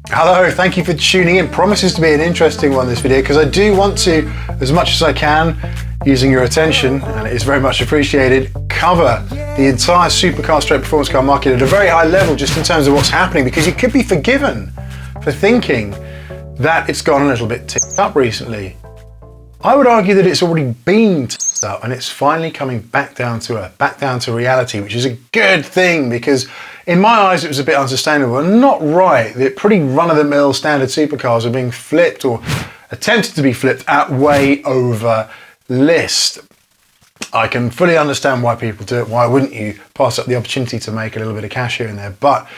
Hello, thank you for tuning in. Promises to be an interesting one, this video, because I do want to, as much as I can, using your attention, and it is very much appreciated, cover the entire supercar straight performance car market at a very high level, just in terms of what's happening, because you could be forgiven for thinking that it's gone a little bit ticked up recently. I would argue that it's already been ticked up and it's finally coming back down to earth, back down to reality, which is a good thing, because in my eyes it was a bit unsustainable and not right that pretty run-of-the-mill standard supercars are being flipped or attempted to be flipped at way over list. I can fully understand why people do it. Why wouldn't you pass up the opportunity to make a little bit of cash here and there? But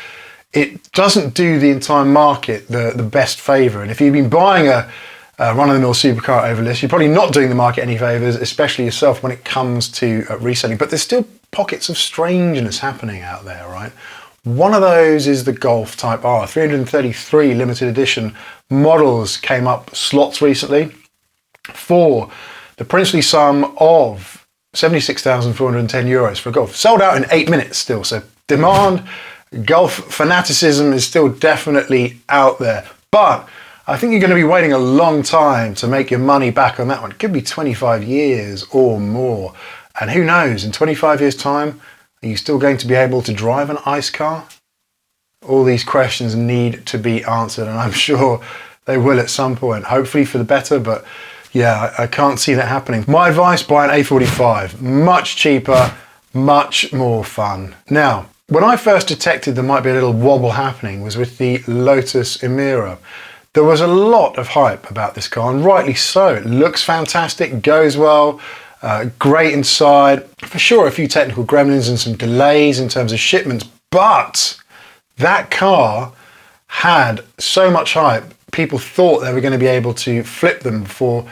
it doesn't do the entire market the best favour. And if you've been buying a run-of-the-mill supercar over list, you're probably not doing the market any favours, especially yourself when it comes to reselling. But there's still pockets of strangeness happening out there, right? One of those is the Golf Type R. 333 limited edition models came up slots recently for the princely sum of €76,410 for a Golf. Sold out in 8 minutes still, so demand, Golf fanaticism is still definitely out there. But I think you're going to be waiting a long time to make your money back on that one. It could be 25 years or more. And who knows, in 25 years' time, are you still going to be able to drive an ICE car? All these questions need to be answered, and I'm sure they will at some point, hopefully for the better, but yeah, I can't see that happening. My advice, buy an A45. Much cheaper, much more fun. Now, when I first detected there might be a little wobble happening was with the Lotus Emira. There was a lot of hype about this car, and rightly so. It looks fantastic, goes well, great inside. For sure, a few technical gremlins and some delays in terms of shipments, but that car had so much hype, people thought they were going to be able to flip them for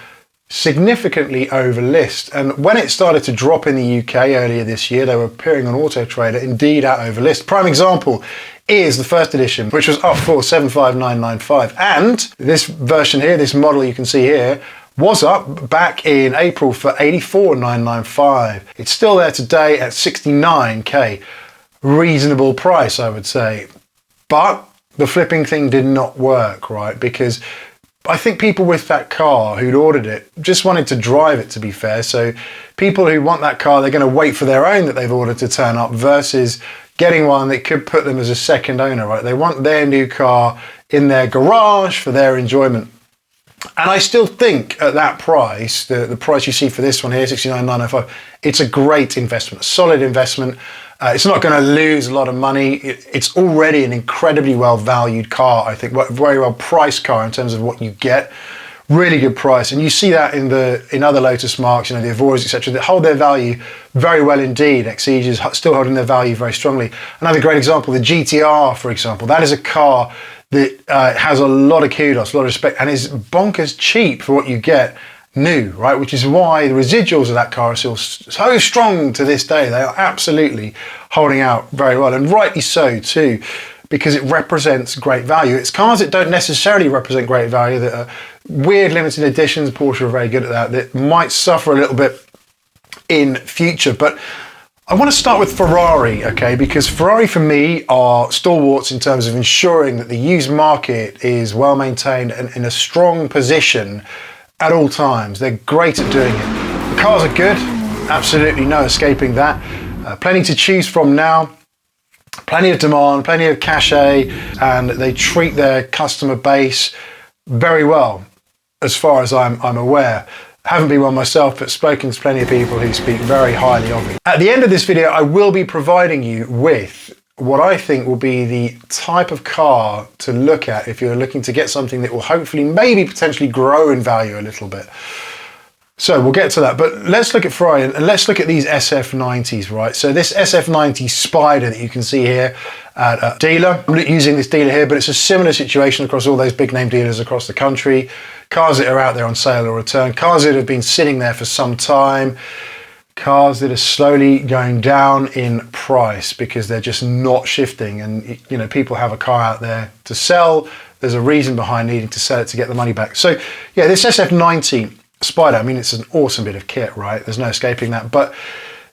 significantly over list. And when it started to drop in the UK earlier this year, they were appearing on Auto Trader, indeed at over list. Prime example is the first edition, which was up for 75,995. And this version here, this model you can see here, was up back in April for 84,995. It's still there today at 69k. Reasonable price, I would say. But the flipping thing did not work, right? Because I think people with that car who'd ordered it just wanted to drive it, to be fair. So people who want that car, they're going to wait for their own that they've ordered to turn up versus getting one that could put them as a second owner, right? They want their new car in their garage for their enjoyment. And I still think at that price, the price you see for this one here, 69,995, it's a great investment, a solid investment. It's not going to lose a lot of money. It's already an incredibly well valued car, I think, very well priced car in terms of what you get. Really good price, and you see that in other Lotus marques, you know, the Avoras, etc., that hold their value very well indeed. Exige is still holding their value very strongly. Another great example, the GTR, for example, that is a car that has a lot of kudos, a lot of respect, and is bonkers cheap for what you get new, right? Which is why the residuals of that car are still so strong to this day. They are absolutely holding out very well, and rightly so too, because it represents great value. It's cars that don't necessarily represent great value, that are weird limited editions. Porsche are very good at that might suffer a little bit in future. But I want to start with Ferrari, okay, because Ferrari for me are stalwarts in terms of ensuring that the used market is well maintained and in a strong position at all times. They're great at doing it. The cars are good, absolutely no escaping that. Plenty to choose from now. Plenty of demand, plenty of cachet, and they treat their customer base very well, as far as I'm aware. Haven't been one myself, but spoken to plenty of people who speak very highly of it. At the end of this video, I will be providing you with what I think will be the type of car to look at if you're looking to get something that will hopefully, maybe potentially grow in value a little bit. So we'll get to that, but let's look at Ferrari and let's look at these SF90s, right? So this SF90 Spider that you can see here at a dealer, I'm not using this dealer here, but it's a similar situation across all those big name dealers across the country. Cars that are out there on sale or return, cars that have been sitting there for some time, cars that are slowly going down in price because they're just not shifting. And you know, people have a car out there to sell. There's a reason behind needing to sell it to get the money back. So yeah, this SF90 Spider, I mean, it's an awesome bit of kit, right? There's no escaping that, but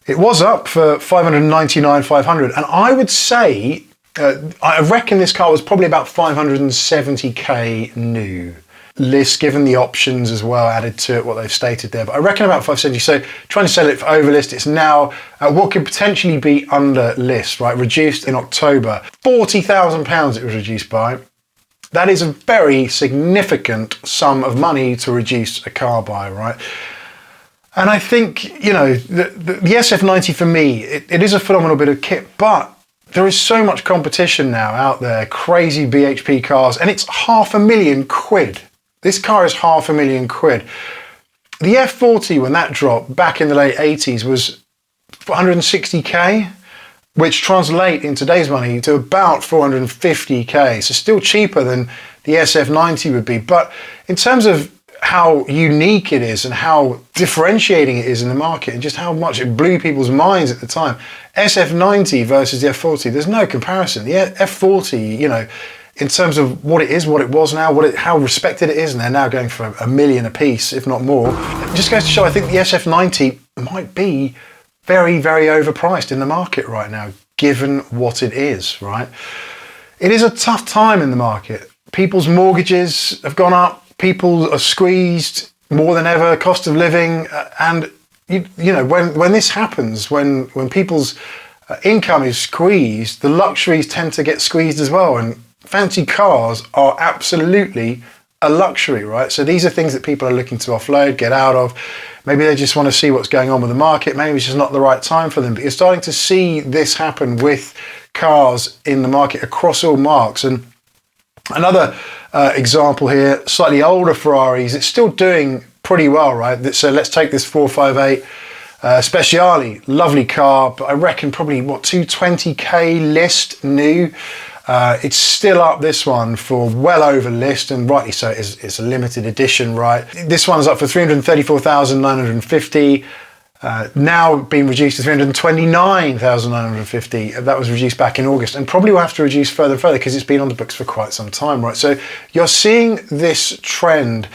it was up for 599,500, and I would say I reckon this car was probably about 570k new. List, given the options as well added to it, what they've stated there, but I reckon about 570. So trying to sell it for over list, it's now what could potentially be under list, right? Reduced in October, £40,000 it was reduced by. That is a very significant sum of money to reduce a car by, right? And I think, you know, the SF90 for me, it is a phenomenal bit of kit, but there is so much competition now out there, crazy BHP cars, and it's £500,000. This car is £500,000. The F40, when that dropped back in the late 80s, was 160k, which translate in today's money to about 450k. So still cheaper than the SF90 would be. But in terms of how unique it is and how differentiating it is in the market and just how much it blew people's minds at the time, SF90 versus the F40, there's no comparison. The F40, you know, in terms of what it is, what it was now, how respected it is, and they're now going for $1 million a piece, if not more. It just goes to show, I think the SF90 might be very, very overpriced in the market right now, given what it is, right? It is a tough time in the market. People's mortgages have gone up, people are squeezed more than ever, cost of living, and you know, when this happens, when people's income is squeezed, the luxuries tend to get squeezed as well, and fancy cars are absolutely a luxury, right? So these are things that people are looking to offload, get out of. Maybe they just want to see what's going on with the market. Maybe it's just not the right time for them. But you're starting to see this happen with cars in the market across all marques. And another example here, slightly older Ferraris, it's still doing pretty well, right? So let's take this 458 Speciale, lovely car, but I reckon probably, what, 220k list new. It's still up, this one, for well over list, and rightly so. It's a limited edition, right? This one's up for 334,950, now being reduced to 329,950. That was reduced back in August, and probably will have to reduce further and further because it's been on the books for quite some time, right? So you're seeing this trend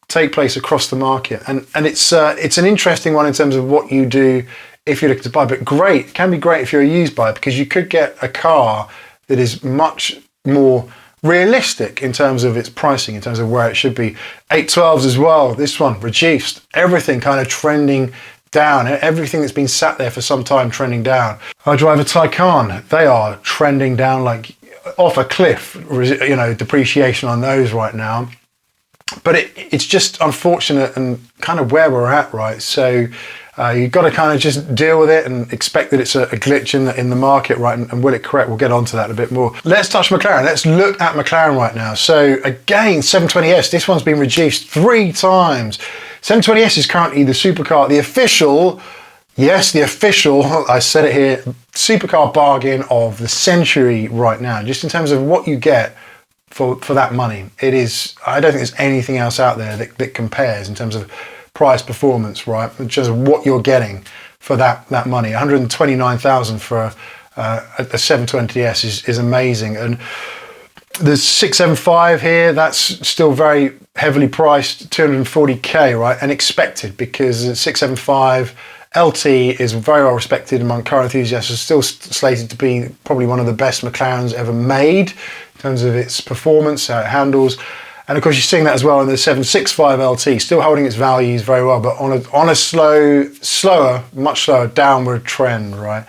take place across the market, and it's an interesting one in terms of what you do if you're looking to buy, but great, it can be great if you're a used buyer, because you could get a car that is much more realistic in terms of its pricing, in terms of where it should be. 812s as well, this one reduced, everything kind of trending down, everything that's been sat there for some time trending down. I drive a Taycan, they are trending down like off a cliff, you know, depreciation on those right now. But it's just unfortunate and kind of where we're at, right? So you've got to kind of just deal with it and expect that it's a glitch in the market, right? And will it correct? We'll get onto that a bit more. Let's touch McLaren. Let's look at McLaren right now. So again, 720S, this one's been reduced 3 times. 720S is currently the supercar, the official, yes, the official, I said it here, supercar bargain of the century right now, just in terms of what you get for that money. It is, I don't think there's anything else out there that compares in terms of price performance, right? In terms of what you're getting for that money. 129,000 for a 720S is amazing. And the 675 here, that's still very heavily priced, 240k, right? And expected, because the 675 LT is very well respected among car enthusiasts. It's still slated to be probably one of the best McLarens ever made in terms of its performance, how it handles. And of course, you're seeing that as well in the 765 LT, still holding its values very well, but on a slower, much slower downward trend, right?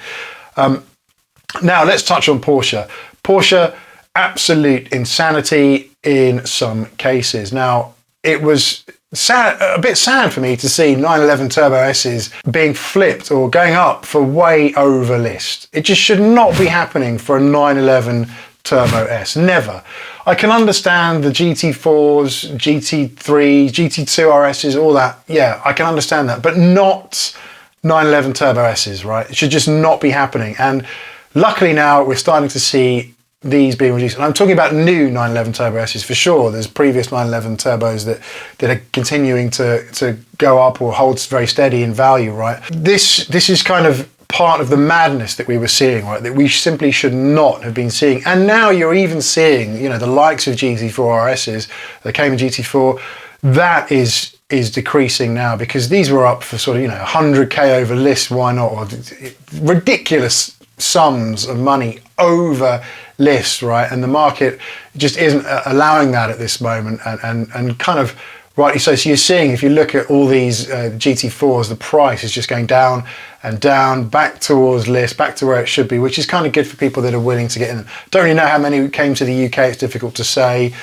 Now let's touch on Porsche. Porsche, absolute insanity in some cases. Now, it was a bit sad for me to see 911 Turbo S's being flipped or going up for way over list. It just should not be happening for a 911 Turbo S, never. I can understand the GT4s, GT3s, GT2 RSs, all that. Yeah, I can understand that, but not 911 Turbo S's, right? It should just not be happening. And luckily now we're starting to see these being reduced. And I'm talking about new 911 Turbo S's for sure. There's previous 911 turbos that are continuing to go up or hold very steady in value, right? This is kind of part of the madness that we were seeing, right? That we simply should not have been seeing. And now you're even seeing, you know, the likes of GT4 RSs that came in GT4, that is decreasing now, because these were up for sort of, you know, 100k over list, why not? Or ridiculous sums of money over list, right? And the market just isn't allowing that at this moment, and kind of rightly so. So you're seeing, if you look at all these GT4s, the price is just going down and down, back towards list, back to where it should be, which is kind of good for people that are willing to get in them. Don't really know how many came to the UK, it's difficult to say,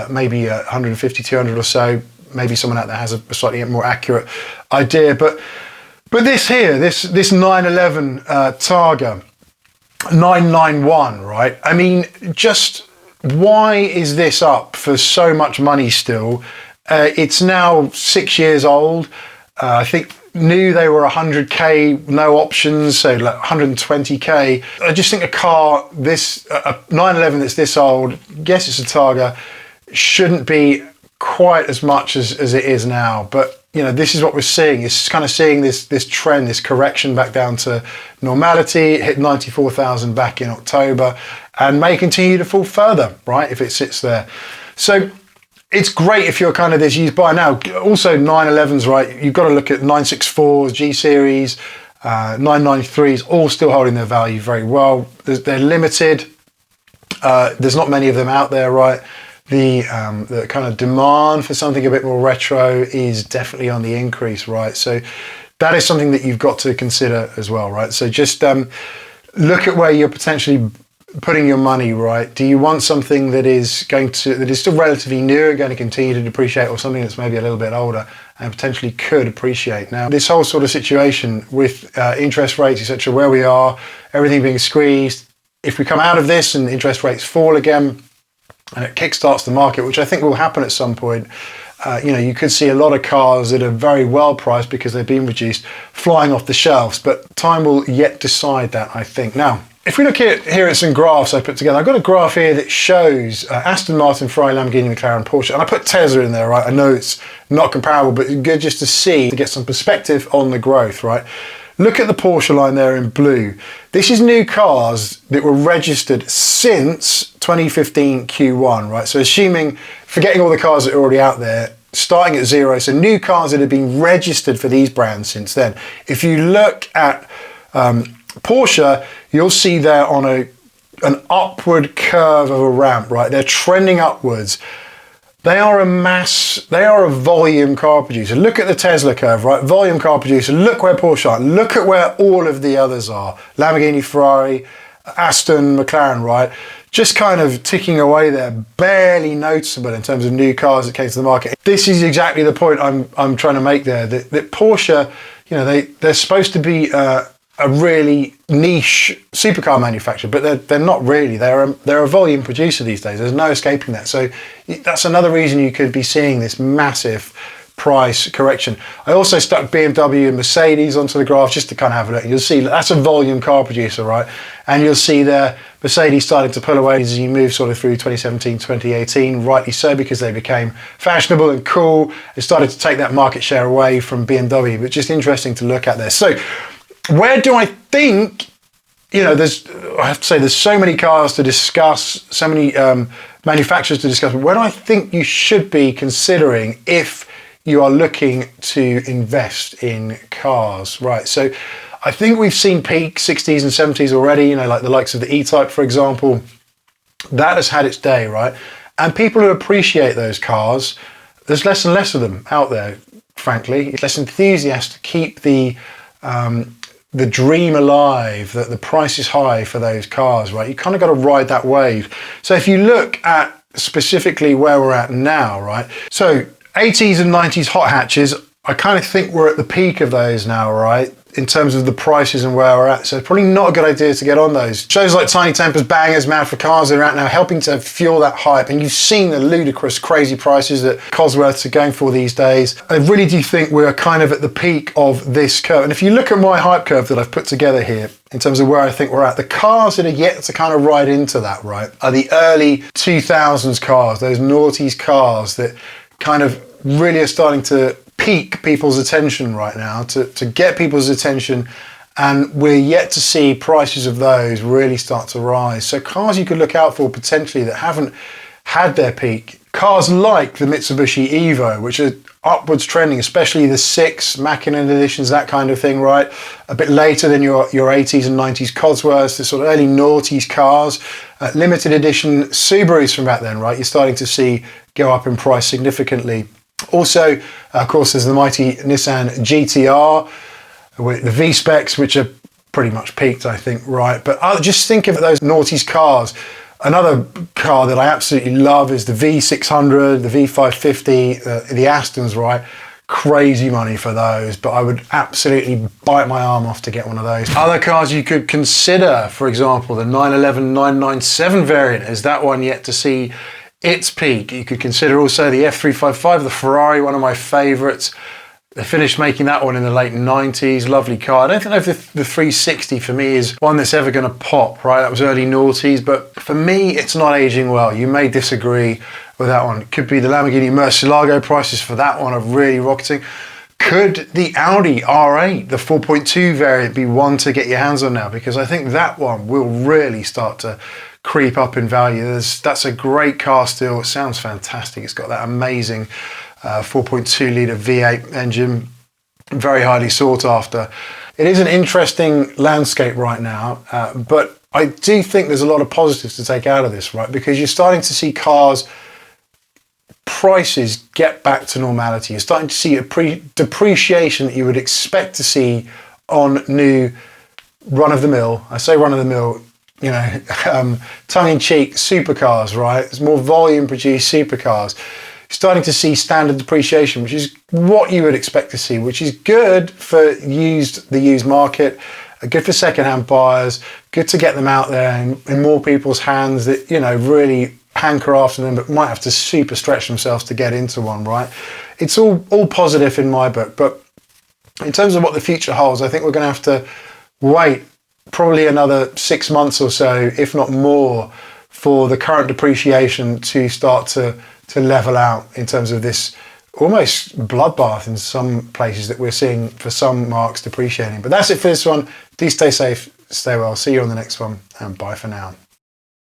maybe 150, 200 or so. Maybe someone out there has a slightly more accurate idea. But this here, this 911 Targa 991, right? I mean, just why is this up for so much money still? It's now 6 years old. I think new they were 100k, no options, so like 120k. I just think a car this a 911 that's this old, yes, it's a Targa, shouldn't be quite as much as it is now. But you know, this is what we're seeing. It's kind of seeing this trend, this correction back down to normality. It hit 94,000 back in October and may continue to fall further, right, if it sits there. So it's great if you're kind of this used buyer now. Also 911s, right, you've got to look at 964s, G series, 993s, all still holding their value very well. They're limited. There's not many of them out there, right? The kind of demand for something a bit more retro is definitely on the increase, right? So that is something that you've got to consider as well, right? So just look at where you're potentially putting your money, right? Do you want something that is still relatively new and going to continue to depreciate, or something that's maybe a little bit older and potentially could appreciate? Now, this whole sort of situation with interest rates, etc., where we are, everything being squeezed, if we come out of this and interest rates fall again and it kickstarts the market, which I think will happen at some point, you could see a lot of cars that are very well priced because they've been reduced flying off the shelves, but time will yet decide that, I think. Now, if we look here at some graphs I put together, I've got a graph here that shows Aston Martin, Ferrari, Lamborghini, McLaren, Porsche, and I put Tesla in there, right? I know it's not comparable, but it's good just to get some perspective on the growth, right? Look at the Porsche line there in blue. This is new cars that were registered since 2015 Q1, right? So forgetting all the cars that are already out there, starting at zero, so new cars that have been registered for these brands since then. If you look at Porsche, you'll see they're on an upward curve of a ramp, right? They're trending upwards. They are a volume car producer. Look at the Tesla curve, right? Volume car producer. Look where Porsche are. Look at where all of the others are. Lamborghini, Ferrari, Aston, McLaren, right? Just kind of ticking away there, barely noticeable in terms of new cars that came to the market. This is exactly the point I'm trying to make there. That Porsche, they're supposed to be a really niche supercar manufacturer, but they're not really. They're a volume producer these days. There's no escaping that. So that's another reason you could be seeing this massive price correction. I also stuck BMW and Mercedes onto the graph just to kind of have a look. You'll see that's a volume car producer, right? And you'll see there Mercedes starting to pull away as you move sort of through 2017, 2018, rightly so, because they became fashionable and cool. It started to take that market share away from BMW, but just interesting to look at there. So where do I think, I have to say there's so many cars to discuss, so many manufacturers to discuss, but where do I think you should be considering if you are looking to invest in cars, right? So I think we've seen peak 60s and 70s already, like the likes of the E-Type, for example. That has had its day, right? And people who appreciate those cars, there's less and less of them out there, frankly. It's less enthusiasts to keep the dream alive, that the price is high for those cars, right? You kind of got to ride that wave. So if you look at specifically where we're at now, right? So 80s and 90s hot hatches, I kind of think we're at the peak of those now, right? In terms of the prices and where we're at. So it's probably not a good idea to get on those. Shows like Tiny Tempers, Bangers, Mad for Cars are out now helping to fuel that hype. And you've seen the ludicrous, crazy prices that Cosworths are going for these days. I really do think we're kind of at the peak of this curve. And if you look at my hype curve that I've put together here, in terms of where I think we're at, the cars that are yet to kind of ride into that, right, are the early 2000s cars, those noughties cars that kind of really are starting to pique people's attention right now, to get people's attention, and we're yet to see prices of those really start to rise. So cars you could look out for potentially that haven't had their peak, cars like the Mitsubishi Evo, which are upwards trending, especially the 6 McLaren editions, that kind of thing, right? A bit later than your 80s and 90s Cosworths, the sort of early noughties cars, limited edition Subarus from back then, right? You're starting to see go up in price significantly. Also, of course, there's the mighty Nissan GTR with the V-Specs, which are pretty much peaked, I think, right? But just think of those noughties cars. Another car that I absolutely love is the V600, the V550, the Astons, right? Crazy money for those, but I would absolutely bite my arm off to get one of those. Other cars you could consider, for example, the 911 997 variant. Is that one yet to see its peak? You could consider also the F355, the Ferrari, one of my favourites. They finished making that one in the late 90s, lovely car. I don't know if the 360 for me is one that's ever going to pop, right? That was early noughties, but for me, it's not aging well. You may disagree with that one. It could be the Lamborghini Murcielago. Prices for that one are really rocketing. Could the Audi R8, the 4.2 variant, be one to get your hands on now? Because I think that one will really start to creep up in value. That's a great car still. It sounds fantastic. It's got that amazing 4.2 litre V8 engine, very highly sought after. It is an interesting landscape right now, but I do think there's a lot of positives to take out of this, right? Because you're starting to see cars prices get back to normality. You're starting to see a depreciation that you would expect to see on new run-of-the-mill, I say run-of-the-mill, you know, tongue-in-cheek supercars, right? It's more volume-produced supercars. Starting to see standard depreciation, which is what you would expect to see, which is good for the used market, good for second-hand buyers, good to get them out there in more people's hands that, you know, really hanker after them, but might have to super stretch themselves to get into one, right? It's all positive in my book, but in terms of what the future holds, I think we're going to have to wait probably another 6 months or so, if not more, for the current depreciation to start to level out in terms of this almost bloodbath in some places that we're seeing for some marques depreciating. But that's it for this one. Do stay safe, stay well. See you on the next one, and bye for now.